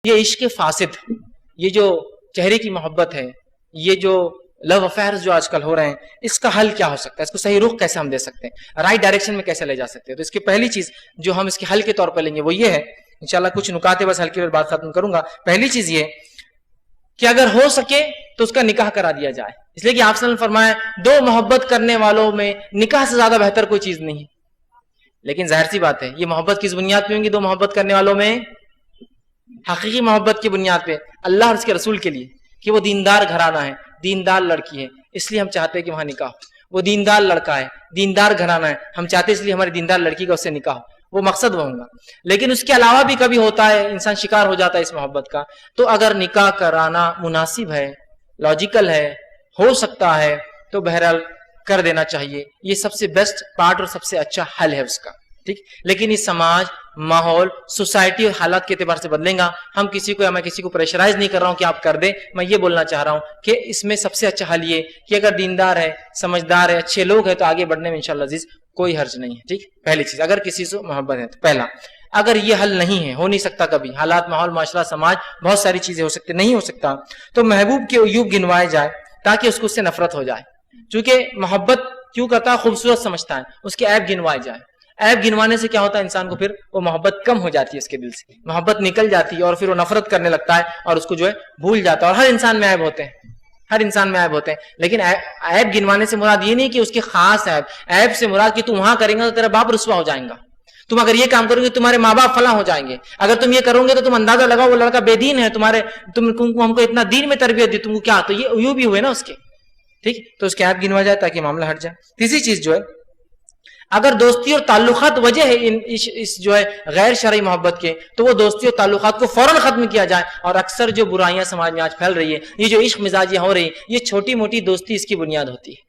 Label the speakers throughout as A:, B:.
A: یہ عشق فاسد، یہ جو چہرے کی محبت ہے، یہ جو لو افیئرز جو آج کل ہو رہے ہیں، اس کا حل کیا ہو سکتا ہے؟ اس کو صحیح رخ کیسے ہم دے سکتے ہیں، رائٹ ڈائریکشن میں کیسے لے جا سکتے ہیں؟ تو اس کی پہلی چیز جو ہم اس کے حل کے طور پر لیں گے وہ یہ ہے، انشاءاللہ کچھ نکات بس ہلکی اور بات ختم کروں گا۔ پہلی چیز یہ کہ اگر ہو سکے تو اس کا نکاح کرا دیا جائے، اس لیے کہ آپ صلی اللہ علیہ وسلم نے فرمایا دو محبت کرنے والوں میں نکاح سے زیادہ بہتر کوئی چیز نہیں ہے۔ لیکن ظاہر سی بات ہے یہ محبت کس بنیاد پہ ہوں گی؟ دو محبت کرنے والوں میں حقیقی محبت کی بنیاد پہ، اللہ اور اس کے رسول کے لیے، کہ وہ دیندار گھرانہ ہے، دیندار لڑکی ہے، اس لیے ہم چاہتے ہیں کہ وہاں نکاح ہو۔ وہ دیندار لڑکا ہے، دیندار گھرانہ ہے، ہم چاہتے ہیں اس لیے ہماری دیندار لڑکی کا اس سے نکاح ہو، وہ مقصد وہ ہوگا۔ لیکن اس کے علاوہ بھی کبھی ہوتا ہے انسان شکار ہو جاتا ہے اس محبت کا، تو اگر نکاح کرانا مناسب ہے، لاجیکل ہے، ہو سکتا ہے، تو بہرحال کر دینا چاہیے۔ یہ سب سے بیسٹ پارٹ اور سب سے اچھا حل ہے اس کا، ٹھیک۔ لیکن یہ سماج، ماحول، سوسائٹی اور حالات کے اعتبار سے بدلیں گا۔ ہم کسی کو یا میں کسی کو پریشرائز نہیں کر رہا ہوں کہ آپ کر دیں، میں یہ بولنا چاہ رہا ہوں کہ اس میں سب سے اچھا حل یہ کہ اگر دیندار ہے، سمجھدار ہے، اچھے لوگ ہیں تو آگے بڑھنے میں انشاءاللہ عزیز کوئی حرج نہیں ہے، ٹھیک۔ پہلی چیز اگر کسی سے محبت ہے تو پہلا، اگر یہ حل نہیں ہے، ہو نہیں سکتا کبھی، حالات، ماحول، معاشرہ، سماج، بہت ساری چیزیں ہو سکتی، نہیں ہو سکتا، تو محبوب کے عیوب گنوائے جائے تاکہ اس کو اس سے نفرت ہو جائے۔ چونکہ محبت کیوں کرتا ہے؟ خوبصورت سمجھتا ہے، اس کے عیب گنوائے جائے۔ عیب گنوانے سے کیا ہوتا ہے؟ انسان کو پھر وہ محبت کم ہو جاتی ہے، اس کے دل سے محبت نکل جاتی ہے اور پھر وہ نفرت کرنے لگتا ہے اور اس کو جو ہے بھول جاتا ہے۔ اور ہر انسان میں عیب ہوتے ہیں، ہر انسان میں عیب ہوتے ہیں، لیکن عیب گنوانے سے مراد یہ نہیں کہ اس کے خاص عیب سے مراد کہ تم وہاں کریں گا تو تیرا باپ رسوا ہو جائیں گا، تم اگر یہ کام کرو گے تمہارے ماں باپ فلاں ہو جائیں گے، اگر تم یہ کرو گے تو تم اندازہ لگاؤ وہ لڑکا بے دین ہے، تم ہم کو اتنا دین میں تربیت دی، تم کو کیا؟ تو یہ عیوب بھی ہوئے نا اس کے، ٹھیک۔ تو اس کے عیب گنوا جائے تاکہ معاملہ ہٹ جائے۔ تیسری چیز جو ہے، اگر دوستی اور تعلقات وجہ ہے اس جو ہے غیر شرعی محبت کے، تو وہ دوستی اور تعلقات کو فوراً ختم کیا جائے۔ اور اکثر جو برائیاں سماج میں آج پھیل رہی ہے، یہ جو عشق مزاجیاں ہو رہی ہیں، یہ چھوٹی موٹی دوستی اس کی بنیاد ہوتی ہے،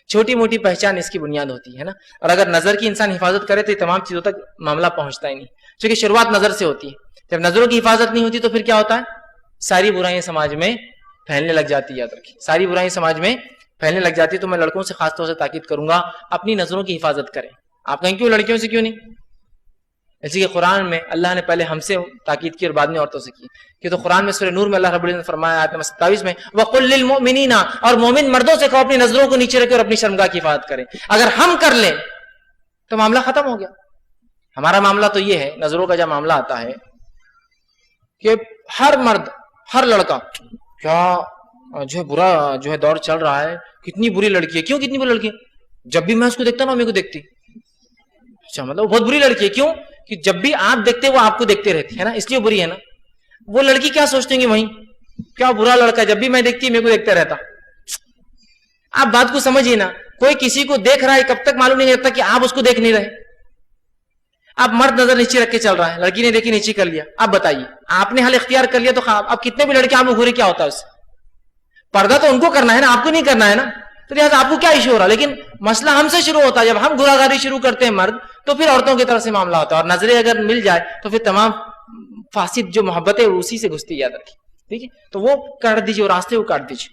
A: چھوٹی موٹی پہچان اس کی بنیاد ہوتی ہے نا۔ اور اگر نظر کی انسان حفاظت کرے تو یہ تمام چیزوں تک معاملہ پہنچتا ہی نہیں، کیونکہ شروعات نظر سے ہوتی ہے۔ جب نظروں کی حفاظت نہیں ہوتی تو پھر کیا ہوتا ہے؟ ساری برائیاں سماج میں پھیلنے لگ جاتی ہے، یاد رکھیے، ساری برائیاں سماج میں پھیلنے لگ جاتی ہے۔ تو میں لڑکوں سے خاص طور سے تاکید کروں گا اپنی نظروں کی حفاظت کریں۔ آپ کہیں کیوں لڑکیوں سے کیوں نہیں؟ اسی کہ قرآن میں اللہ نے پہلے ہم سے تاکید کی اور بعد میں عورتوں سے کی، کہ تو قرآن میں سورہ نور میں اللہ رب العزت نے فرمایا آیت نمبر 27 میں وَقُلْ لِلْمُؤْمِنِينَ، اور مومن مردوں سے کہو اپنی نظروں کو نیچے رکھے اور اپنی شرمگاہ کی حفاظت کریں۔ اگر ہم کر لیں تو معاملہ ختم ہو گیا۔ ہمارا معاملہ تو یہ ہے، نظروں کا جب معاملہ آتا ہے کہ ہر مرد، ہر لڑکا، کیا جو ہے برا جو ہے دور چل رہا ہے، کتنی بری لڑکی ہے، کیوں کتنی بری لڑکی ہے؟ جب بھی میں اس کو دیکھتا نا میرے کو دیکھتی، اچھا مطلب بہت بری لڑکی ہے، کیوں کہ جب بھی آپ دیکھتے وہ آپ کو دیکھتے رہتی ہے نا، اس لیے بری ہے نا۔ وہ لڑکی کیا سوچتے ہیں کہ وہیں کیا برا لڑکا، جب بھی میں دیکھتی میرے کو دیکھتے رہتا۔ آپ بات کو سمجھیے نا، کوئی کسی کو دیکھ رہا ہے کب تک معلوم نہیں رہتا کہ آپ اس کو دیکھ نہیں رہے۔ آپ مرد نظر نیچے رکھ کے چل رہا ہے، لڑکی نے دیکھی نیچے کر لیا، آپ بتائیے آپ نے حل اختیار کر لیا تو اب کتنے بھی لڑکے آپ کو گھورے کیا ہوتا ہے اس سے؟ پردہ تو ان کو کرنا ہے نا، آپ کو نہیں کرنا ہے نا، تو لہٰذا آپ کو کیا ایشو ہو رہا ہے؟ لیکن مسئلہ ہم سے شروع ہوتا ہے، جب ہم گناہگاری شروع کرتے ہیں مرد، تو پھر عورتوں کی طرف سے معاملہ ہوتا ہے، اور نظریں اگر مل جائے تو پھر تمام فاسد جو محبت ہے اسی سے گھستی، یاد رکھیے، ٹھیک ہے۔ تو وہ کاٹ دیجیے، راستے کو کاٹ دیجیے۔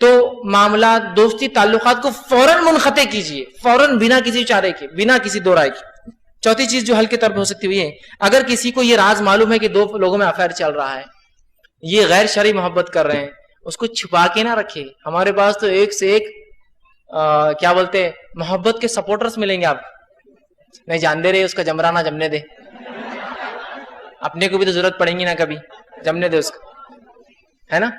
A: تو معاملات، دوستی، تعلقات کو فوراً منقطع کیجیے، فوراً، بنا کسی چارے کے، بنا کسی دو رائے کے۔ چوتھی چیز جو حل کے طور پہ ہو سکتی ہوئی ہے، اگر کسی کو یہ راز معلوم ہے کہ دو لوگوں میں افیئر چل رہا ہے، یہ غیر شرعی محبت کر رہے ہیں، اس کو چھپا کے نہ رکھے۔ ہمارے پاس تو ایک سے ایک کیا بولتے ہیں محبت کے سپورٹرز ملیں گے، آپ نہیں جانتے رہے، اس کا جمرانہ جمنے دے، اپنے کو بھی تو ضرورت پڑیں گی نا کبھی، جمنے دے اس کو، ہے نا۔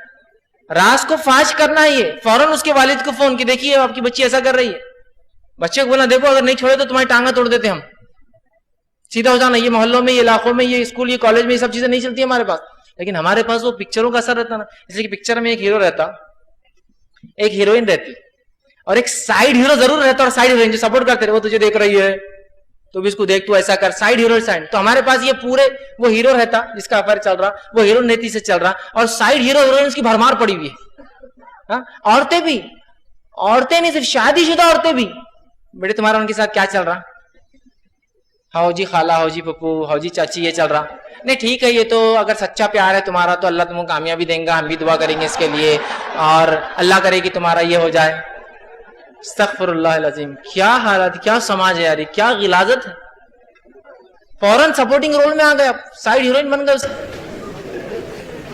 A: راز کو فاش کرنا ہی ہے، فوراً اس کے والد کو فون کی، دیکھیے آپ کی بچی ایسا کر رہی ہے، بچے کو بولنا دیکھو اگر نہیں چھوڑے تو تمہاری ٹانگیں توڑ دیتے ہم، سیدھا ہو جانا۔ یہ محلوں میں، یہ علاقوں میں، یہ اسکول، یہ کالج میں یہ سب چیزیں نہیں چلتی ہمارے پاس، لیکن ہمارے پاس وہ پکچروں کا اثر رہتا نا۔ اس لیے کہ پکچر میں ایک ہیرو رہتا، ایک ہیروئن رہتی، اور ایک سائیڈ ہیرو ضرور رہتا، اور سائیڈ ہیروئن جو سپورٹ کرتے رہے، وہ تجھے دیکھ رہی ہے تو بھی اس کو دیکھ، تو ایسا کر، سائیڈ ہیرو سائیڈ۔ تو ہمارے پاس یہ پورے وہ ہیرو رہتا جس کا افیئر چل رہا، وہ ہیرو نیتی سے چل رہا، اور سائیڈ ہیرو ہیروئنس کی بھرمار پڑی ہوئی ہے۔ عورتیں بھی، عورتیں نہیں صرف شادی شدہ عورتیں بھی، بیٹے تمہارا ان کے ساتھ کیا چل رہا؟ ہاؤ جی خالہ، ہاؤ جی پپو، ہاؤ جی چاچی، یہ چل رہا نہیں، ٹھیک ہے، یہ تو اگر سچا پیار ہے تمہارا تو اللہ تم کو کامیابی دیں گا، ہم بھی دعا کریں گے اس کے لیے، اور اللہ کرے کہ تمہارا یہ ہو جائے۔ استغفر اللہ العظیم، کیا حالت، کیا سماج ہے یار، کیا غلاظت ہے۔ فوراً سپورٹنگ رول میں آ گئے، سائیڈ ہیروئن بن گئے،